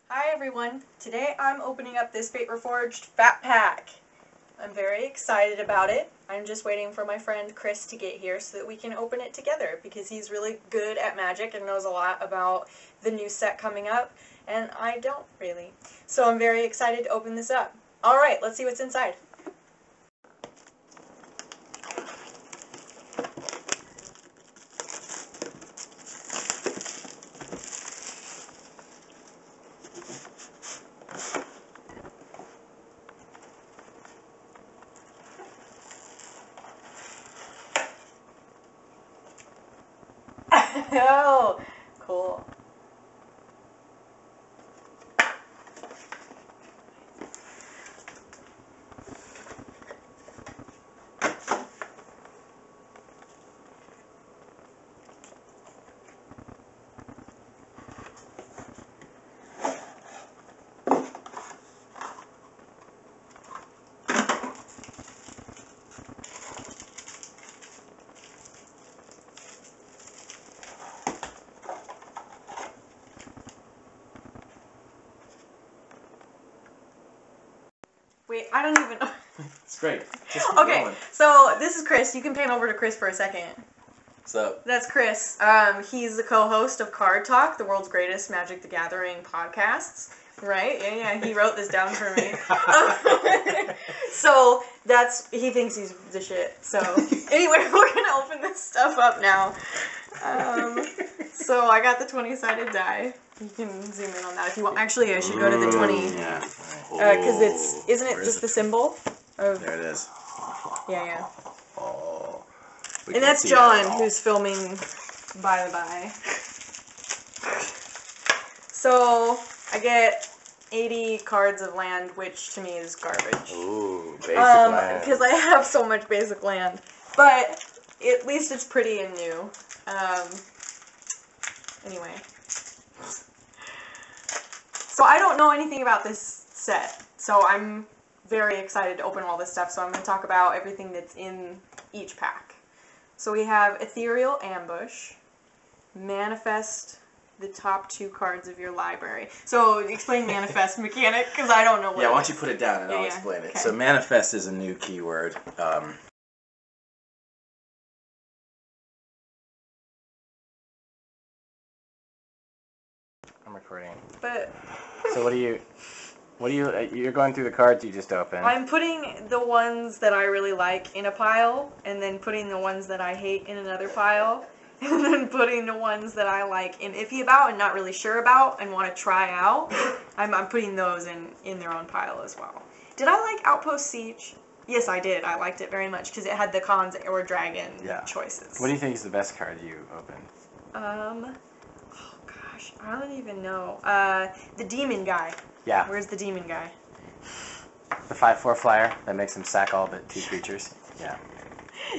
Hi everyone, today I'm opening up this Fate Reforged Fat Pack. I'm very excited about it. I'm just waiting for my friend Chris to get here so that we can open it together because he's really good at magic and knows a lot about the new set coming up, and I don't really. So I'm very excited to open this up. Alright, let's see what's inside. Oh, cool. Wait, I don't even know. It's great. Just keep Okay, going. so this is Chris. You can pan over to Chris for a second. So That's Chris. He's the co-host of Card Talk, the world's greatest Magic the Gathering podcasts. Right? Yeah, he wrote this down for me. So he thinks he's the shit. So anyway, we're gonna open this stuff up now. So I got the 20-sided die. You can zoom in on that if you want. Actually, I should go to the 20. Yeah. Because isn't it just the symbol? Of, There it is. yeah. Oh. And that's John, who's filming by the by. So I get 80 cards of land, which to me is garbage. Ooh, basic land. Because I have so much basic land. But at least it's pretty and new. Anyway. So I don't know anything about this set. So I'm very excited to open all this stuff. So I'm going to talk about everything that's in each pack. So we have Ethereal Ambush, manifest the top 2 cards of your library. So explain manifest mechanic, because I don't know what why don't you put it down and I'll explain it. Okay. So manifest is a new keyword. I'm recording. But So you're going through the cards you just opened. I'm putting the ones that I really like in a pile, and then putting the ones that I hate in another pile, and then putting the ones that I like and iffy about and not really sure about and want to try out. I'm putting those in their own pile as well. Did I like Outpost Siege? Yes, I did. I liked it very much because it had the cons or dragon choices. What do you think is the best card you opened? Oh gosh, I don't even know. The demon guy. Yeah. Where's the demon guy? The 5/4 flyer that makes him sack all but 2 creatures. Yeah.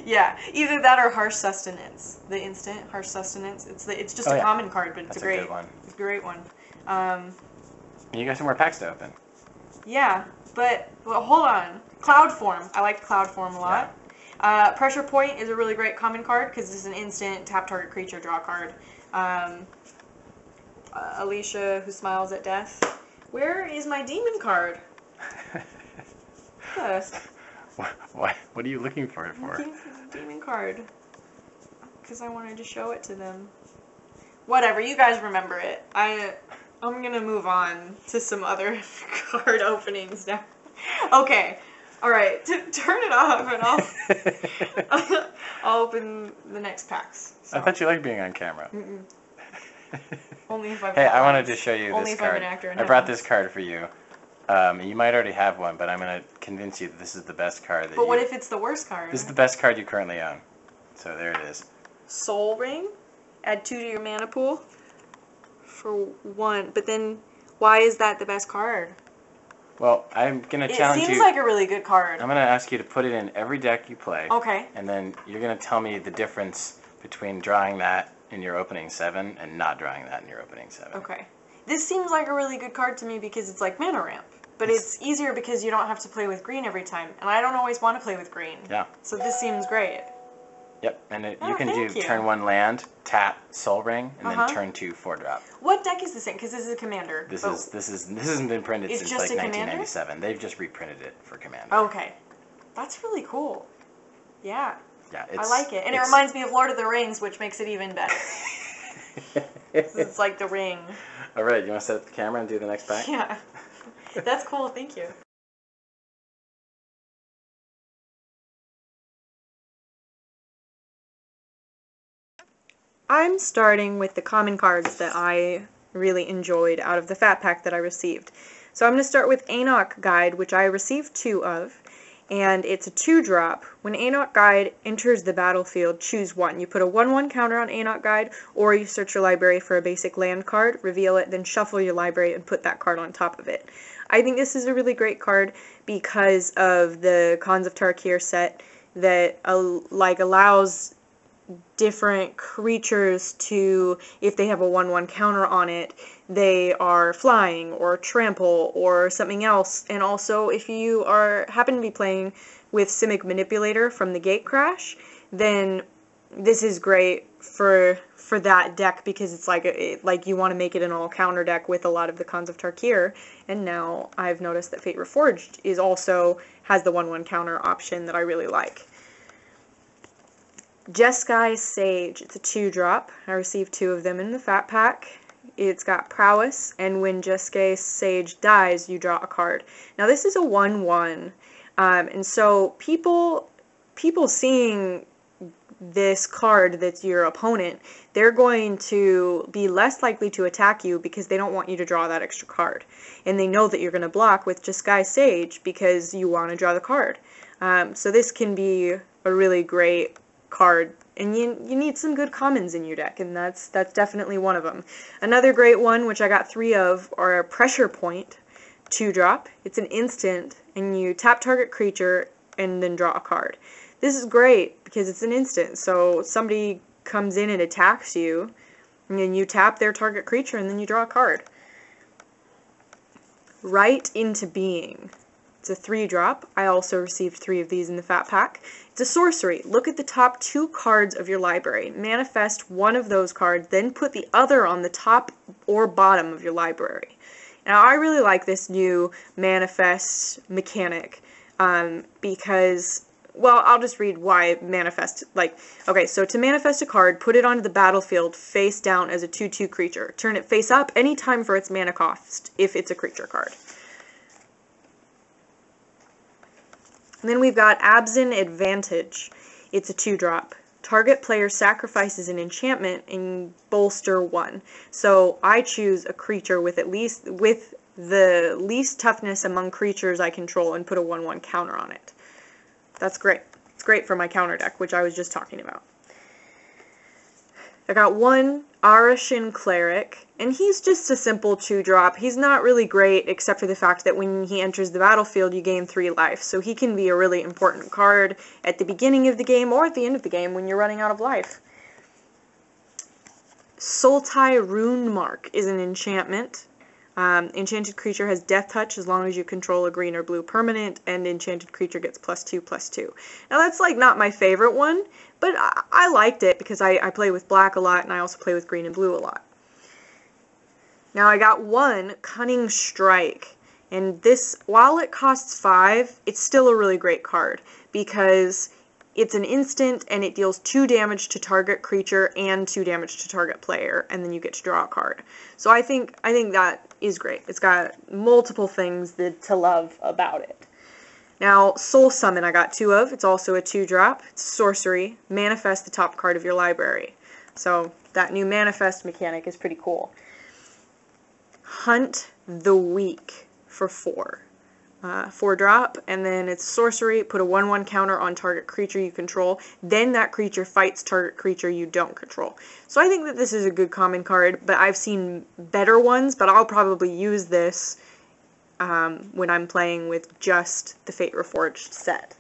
Yeah, either that or Harsh Sustenance. The instant Harsh Sustenance. It's just a common card, but it's That's a great good one. It's a great one. You got some more packs to open. Yeah, but hold on. Cloud Form. I like Cloud Form a lot. Yeah. Pressure Point is a really great common card because it's an instant tap target creature draw card. Alicia, who smiles at death. Where is my demon card? Yes. What are you looking for it for? I'm looking for the demon card. Because I wanted to show it to them. Whatever, you guys remember it. I'm gonna move on to some other card openings now. Okay. Alright, turn it off and I'll open the next packs. So. I thought you liked being on camera. Mm-mm. Only if I've Hey, I wanted to show you Only this if I'm card. an actor in I brought Heaven's. this card for you. You might already have one, but I'm going to convince you that this is the best card. But what if it's the worst card? This is the best card you currently own. So there it is. Soul Ring. Add 2 to your mana pool for 1. But then, why is that the best card? Well, I'm going to challenge you. It seems like a really good card. I'm going to ask you to put it in every deck you play. Okay. And then you're going to tell me the difference between drawing that in your opening 7 and not drawing that in your opening 7. Okay. This seems like a really good card to me because it's like mana ramp. But it's easier because you don't have to play with green every time. And I don't always want to play with green. Yeah. So this seems great. Yep, and you Oh, can thank do you. turn 1 land, tap Soul Ring, and then turn 2 4-drop. What deck is this in? Because this is a commander. This hasn't been printed It's since just like a commander? 1997. They've just reprinted it for Commander. Okay. That's really cool. Yeah. Yeah, I like it. And it reminds me of Lord of the Rings, which makes it even better. It's like the ring. All right, you want to set up the camera and do the next pack? Yeah. That's cool. Thank you. I'm starting with the common cards that I really enjoyed out of the fat pack that I received. So I'm going to start with Enoch Guide, which I received 2 of, and it's a 2-drop. When Enoch Guide enters the battlefield, choose 1. You put a 1/1 counter on Enoch Guide, or you search your library for a basic land card, reveal it, then shuffle your library and put that card on top of it. I think this is a really great card because of the Khans of Tarkir set that allows different creatures to, if they have a 1/1 counter on it, they are flying or trample or something else. And also, if you happen to be playing with Simic Manipulator from the Gate Crash, then this is great for that deck because it's like you want to make it an all counter deck with a lot of the Khans of Tarkir. And now I've noticed that Fate Reforged has the 1/1 counter option that I really like. Jeskai Sage, it's a 2-drop. I received 2 of them in the fat pack. It's got prowess, and when Jeskai Sage dies, you draw a card. Now this is a 1/1, and so people seeing this card that's your opponent, they're going to be less likely to attack you because they don't want you to draw that extra card. And they know that you're going to block with Jeskai Sage because you want to draw the card. So this can be a really great card, and you need some good commons in your deck, and that's definitely one of them. Another great one, which I got 3 of, are Pressure Point, 2-drop. It's an instant, and you tap target creature and then draw a card. This is great because it's an instant, so somebody comes in and attacks you, and then you tap their target creature and then you draw a card. Right into Being. It's a 3-drop. I also received 3 of these in the fat pack. It's a sorcery. Look at the top 2 cards of your library. Manifest one of those cards, then put the other on the top or bottom of your library. Now, I really like this new manifest mechanic because, well, I'll just read why manifest. Okay, so to manifest a card, put it onto the battlefield face down as a 2/2 creature. Turn it face up anytime for its mana cost if it's a creature card. And then we've got Abzan Advantage. It's a 2-drop. Target player sacrifices an enchantment and bolster 1. So I choose a creature with the least toughness among creatures I control and put a 1/1 counter on it. That's great. It's great for my counter deck, which I was just talking about. I got 1 Arashin Cleric, and he's just a simple 2-drop. He's not really great, except for the fact that when he enters the battlefield, you gain 3 life. So he can be a really important card at the beginning of the game or at the end of the game when you're running out of life. Sultai Rune Mark is an enchantment. Enchanted creature has death touch as long as you control a green or blue permanent, and enchanted creature gets +2/+2. Now that's not my favorite one, but I liked it because I play with black a lot and I also play with green and blue a lot. Now I got 1 Cunning Strike, and this, while it costs 5, it's still a really great card because it's an instant and it deals 2 damage to target creature and 2 damage to target player, and then you get to draw a card. So I think that is great. It's got multiple things to love about it. Now, Soul Summon I got 2 of. It's also a 2-drop. It's sorcery. Manifest the top card of your library. So that new manifest mechanic is pretty cool. Hunt the Weak for 4. 4-drop, and then it's sorcery. Put a 1/1 counter on target creature you control. Then that creature fights target creature you don't control. So I think that this is a good common card, but I've seen better ones, but I'll probably use this when I'm playing with just the Fate Reforged set.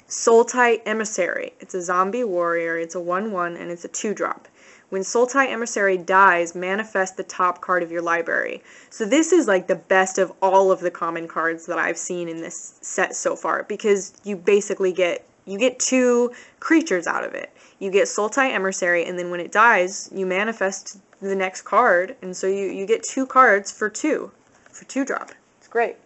Sultai Emissary. It's a zombie warrior. It's a 1/1, and it's a 2-drop. When Sultai Emissary dies, manifest the top card of your library. So this is like the best of all of the common cards that I've seen in this set so far, because you basically get You get 2 creatures out of it. You get Sultai Emissary, and then when it dies, you manifest the next card, and so you get 2 cards for 2 drop. It's great.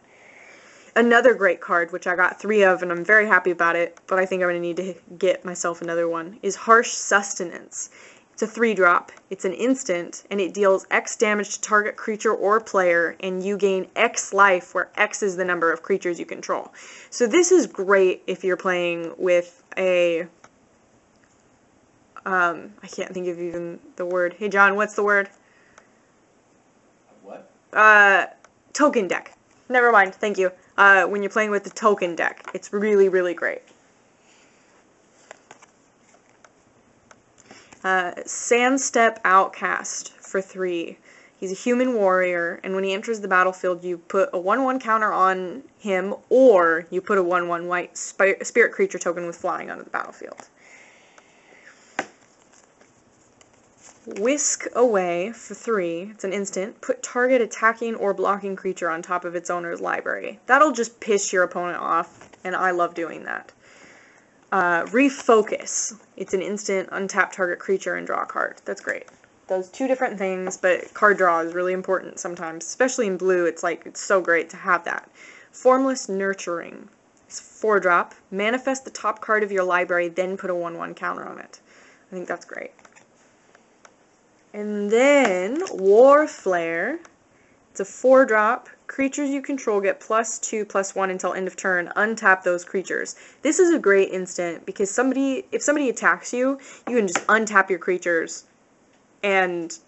Another great card, which I got 3 of, and I'm very happy about it, but I think I'm going to need to get myself another one, is Harsh Sustenance. It's a 3-drop. It's an instant, and it deals X damage to target creature or player, and you gain X life, where X is the number of creatures you control. So this is great if you're playing with a... I can't think of even the word. Hey, John, what's the word? What? Token deck. Never mind, thank you. When you're playing with the token deck. It's really, really great. Sandstep Outcast for 3. He's a human warrior, and when he enters the battlefield, you put a 1/1 counter on him, or you put a 1/1 white spirit creature token with flying onto the battlefield. Whisk Away for 3. It's an instant. Put target attacking or blocking creature on top of its owner's library. That'll just piss your opponent off, and I love doing that. Refocus. It's an instant, untap target creature and draw a card. That's great. Does 2 different things, but card draw is really important sometimes. Especially in blue, it's so great to have that. Formless Nurturing. It's 4-drop. Manifest the top card of your library, then put a 1/1 counter on it. I think that's great. And then, Warflare. It's a 4-drop. Creatures you control get +2/+1 until end of turn. Untap those creatures. This is a great instant because if somebody attacks you, you can just untap your creatures, and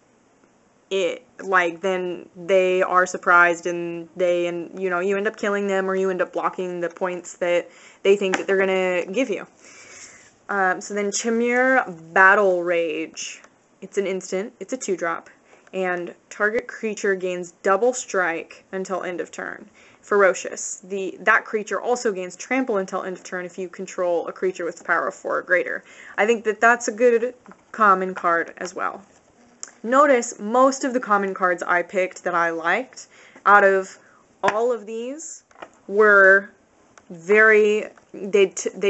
then they are surprised, and you end up killing them, or you end up blocking the points that they think that they're gonna give you. So then, Chimera Battle Rage. It's an instant. It's a 2-drop. And target creature gains double strike until end of turn. Ferocious. That creature also gains trample until end of turn if you control a creature with power of 4 or greater. I think that that's a good common card as well. Notice most of the common cards I picked that I liked, out of all of these, were they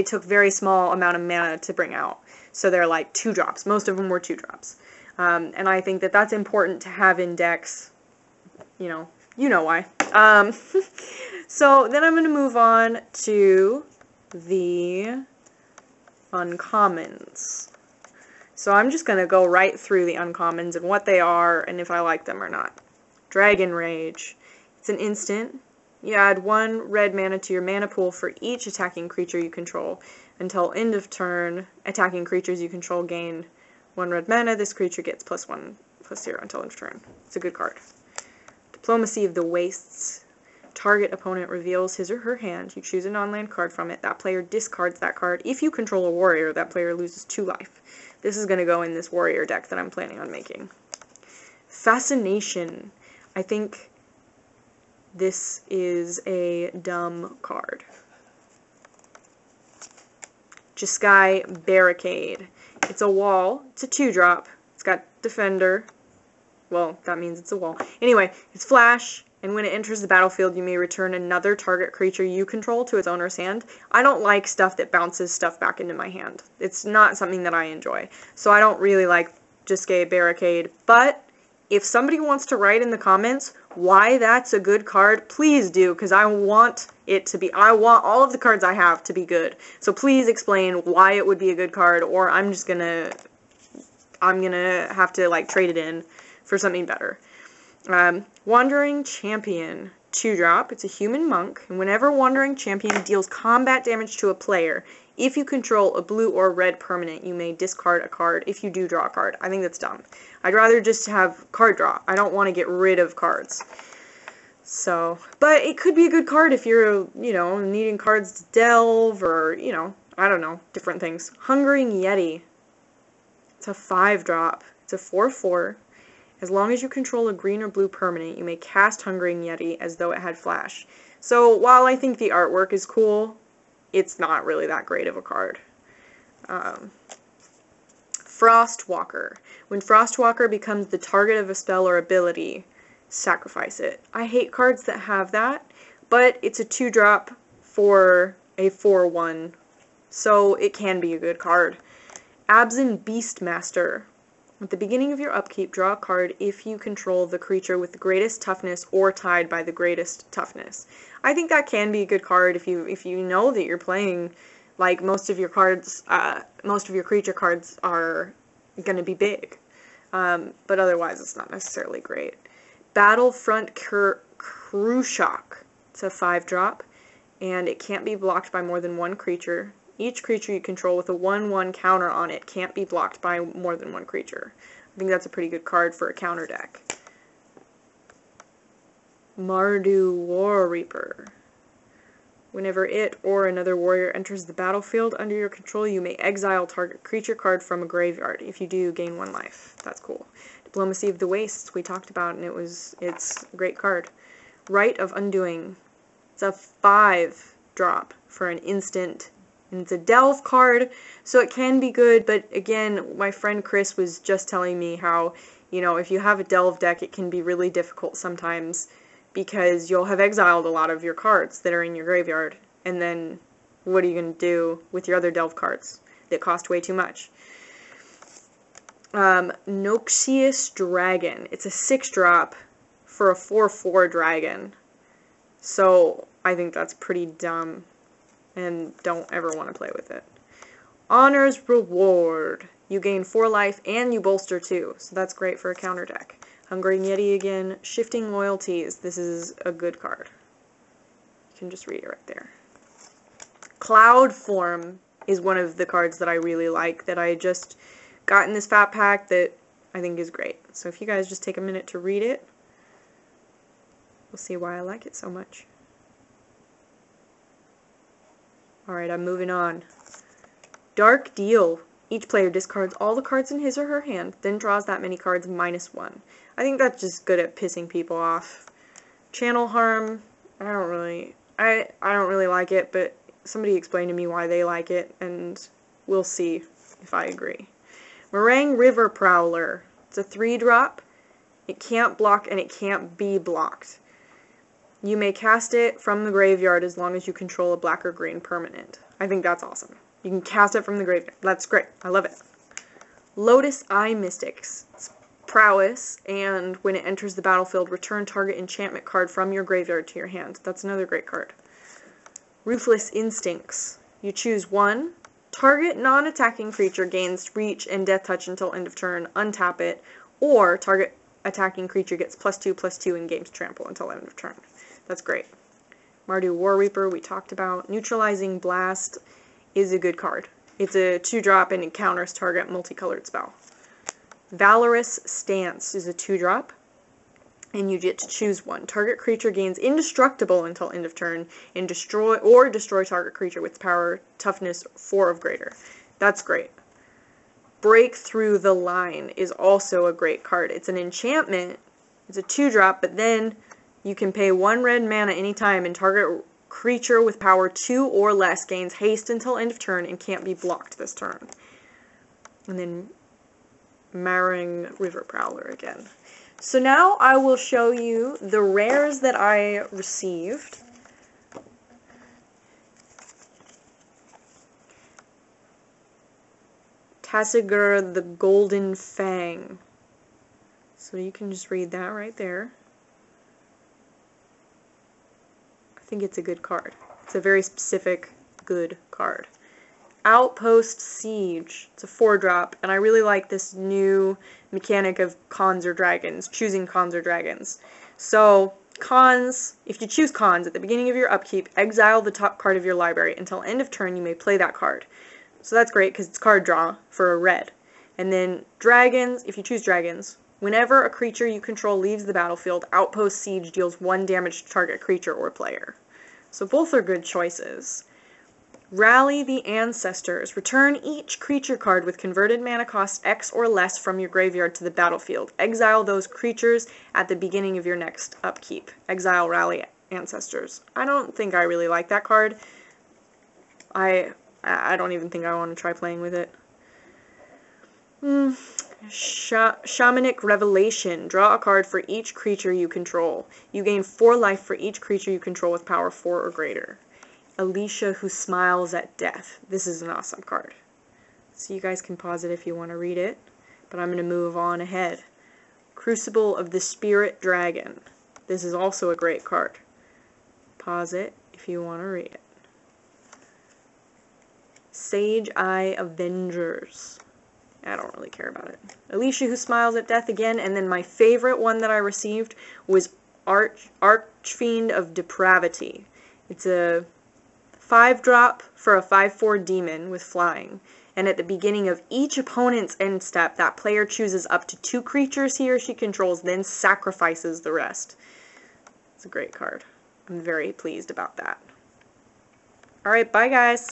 took very small amount of mana to bring out. So they're like 2-drops. Most of them were 2-drops. And I think that that's important to have in decks. You know why. So then I'm going to move on to the uncommons. So I'm just going to go right through the uncommons and what they are and if I like them or not. Dragon Rage. It's an instant. You add 1 red mana to your mana pool for each attacking creature you control. Until end of turn, attacking creatures you control gain 1 red mana. This creature gets +1/+0 until end of turn. It's a good card. Diplomacy of the Wastes. Target opponent reveals his or her hand. You choose a non-land card from it. That player discards that card. If you control a warrior, that player loses 2 life. This is going to go in this warrior deck that I'm planning on making. Fascination. I think this is a dumb card. Jeskai Barricade. It's a wall. It's a 2-drop. It's got Defender. Well, that means it's a wall. Anyway, it's flash, and when it enters the battlefield, you may return another target creature you control to its owner's hand. I don't like stuff that bounces stuff back into my hand. It's not something that I enjoy. So I don't really like Jeskai Barricade, but if somebody wants to write in the comments why that's a good card, please do, because I want all of the cards I have to be good. So please explain why it would be a good card, or I'm gonna have to trade it in for something better. Wandering Champion, 2-drop. It's a human monk, and whenever Wandering Champion deals combat damage to a player, if you control a blue or red permanent, you may discard a card if you do draw a card. I think that's dumb. I'd rather just have card draw. I don't want to get rid of cards. So, but it could be a good card if you're, needing cards to delve or, I don't know, different things. Hungering Yeti. It's a 5-drop. It's a 4/4. As long as you control a green or blue permanent, you may cast Hungering Yeti as though it had flash. So while I think the artwork is cool, it's not really that great of a card. Frostwalker. When Frostwalker becomes the target of a spell or ability, sacrifice it. I hate cards that have that, but it's a 2-drop for a 4/1 so it can be a good card. Absent Beastmaster. At the beginning of your upkeep, draw a card if you control the creature with the greatest toughness or tied by the greatest toughness. I think that can be a good card if you know that you're playing, like, most of your cards, most of your creature cards are going to be big. But otherwise it's not necessarily great. Battlefront Krushok. It's a 5-drop, and it can't be blocked by more than one creature. Each creature you control with a 1/1 counter on it can't be blocked by more than one creature. I think that's a pretty good card for a counter deck. Mardu War Reaper. Whenever it or another warrior enters the battlefield under your control, you may exile target creature card from a graveyard. If you do, gain 1 life. That's cool. Diplomacy of the Wastes, we talked about, and it's a great card. Rite of Undoing. It's a 5-drop for an instant. And it's a delve card, so it can be good, but again, my friend Chris was just telling me how, you know, if you have a delve deck, it can be really difficult sometimes because you'll have exiled a lot of your cards that are in your graveyard, and then what are you going to do with your other delve cards that cost way too much? Noxious Dragon. It's a 6-drop for a 4/4 dragon, so I think that's pretty dumb. And don't ever want to play with it. Honor's Reward. You gain 4 life and you bolster 2, so that's great for a counter deck. Hungering Yeti again. Shifting Loyalties. This is a good card. You can just read it right there. Cloud Form is one of the cards that I really like, that I just got in this fat pack that I think is great. So if you guys just take a minute to read it, we'll see why I like it so much. Alright, I'm moving on. Dark Deal. Each player discards all the cards in his or her hand, then draws that many cards -1. I think that's just good at pissing people off. Channel Harm. I don't really like it, but somebody explained to me why they like it, and we'll see if I agree. Meringue River Prowler. It's a 3-drop. It can't block and it can't be blocked. You may cast it from the graveyard as long as you control a black or green permanent. I think that's awesome. You can cast it from the graveyard. That's great. I love it. Lotus Eye Mystics. It's prowess, and when it enters the battlefield, return target enchantment card from your graveyard to your hand. That's another great card. Ruthless Instincts. You choose 1. Target non-attacking creature gains reach and death touch until end of turn. Untap it. Or target attacking creature gets +2/+2 and gains trample until end of turn. That's great. Mardu War Reaper, we talked about. Neutralizing Blast is a good card. It's a 2-drop and it counters target multicolored spell. Valorous Stance is a 2-drop, and you get to choose 1. Target creature gains indestructible until end of turn, and destroy target creature with power toughness 4 or greater. That's great. Break Through the Line is also a great card. It's an enchantment. It's a 2-drop, but then you can pay 1 red mana anytime, and target creature with power 2 or less gains haste until end of turn and can't be blocked this turn. And then Meringue River Prowler again. So now I will show you the rares that I received. Tassiger the Golden Fang. So you can just read that right there. I think it's a good card. It's a very specific, good card. Outpost Siege. It's a 4-drop, and I really like this new mechanic of cons or dragons, choosing cons or dragons. So, cons, if you choose cons, at the beginning of your upkeep, exile the top card of your library. Until end of turn, you may play that card. So that's great, because it's card draw for a red. And then dragons, if you choose dragons, whenever a creature you control leaves the battlefield, Outpost Siege deals 1 damage to target creature or player. So both are good choices. Rally the Ancestors. Return each creature card with converted mana cost X or less from your graveyard to the battlefield. Exile those creatures at the beginning of your next upkeep. Exile Rally Ancestors. I don't think I really like that card. I don't even think I want to try playing with it. Shamanic Revelation. Draw a card for each creature you control. You gain 4 life for each creature you control with power 4 or greater. Alicia Who Smiles at Death. This is an awesome card. So you guys can pause it if you want to read it, but I'm going to move on ahead. Crucible of the Spirit Dragon. This is also a great card. Pause it if you want to read it. Sage Eye Avengers. I don't really care about it. Alicia Who Smiles at Death again, and then my favorite one that I received was Archfiend of Depravity. It's a 5-drop for a 5/4 demon with flying. And at the beginning of each opponent's end step, that player chooses up to 2 creatures he or she controls, then sacrifices the rest. It's a great card. I'm very pleased about that. Alright, bye guys!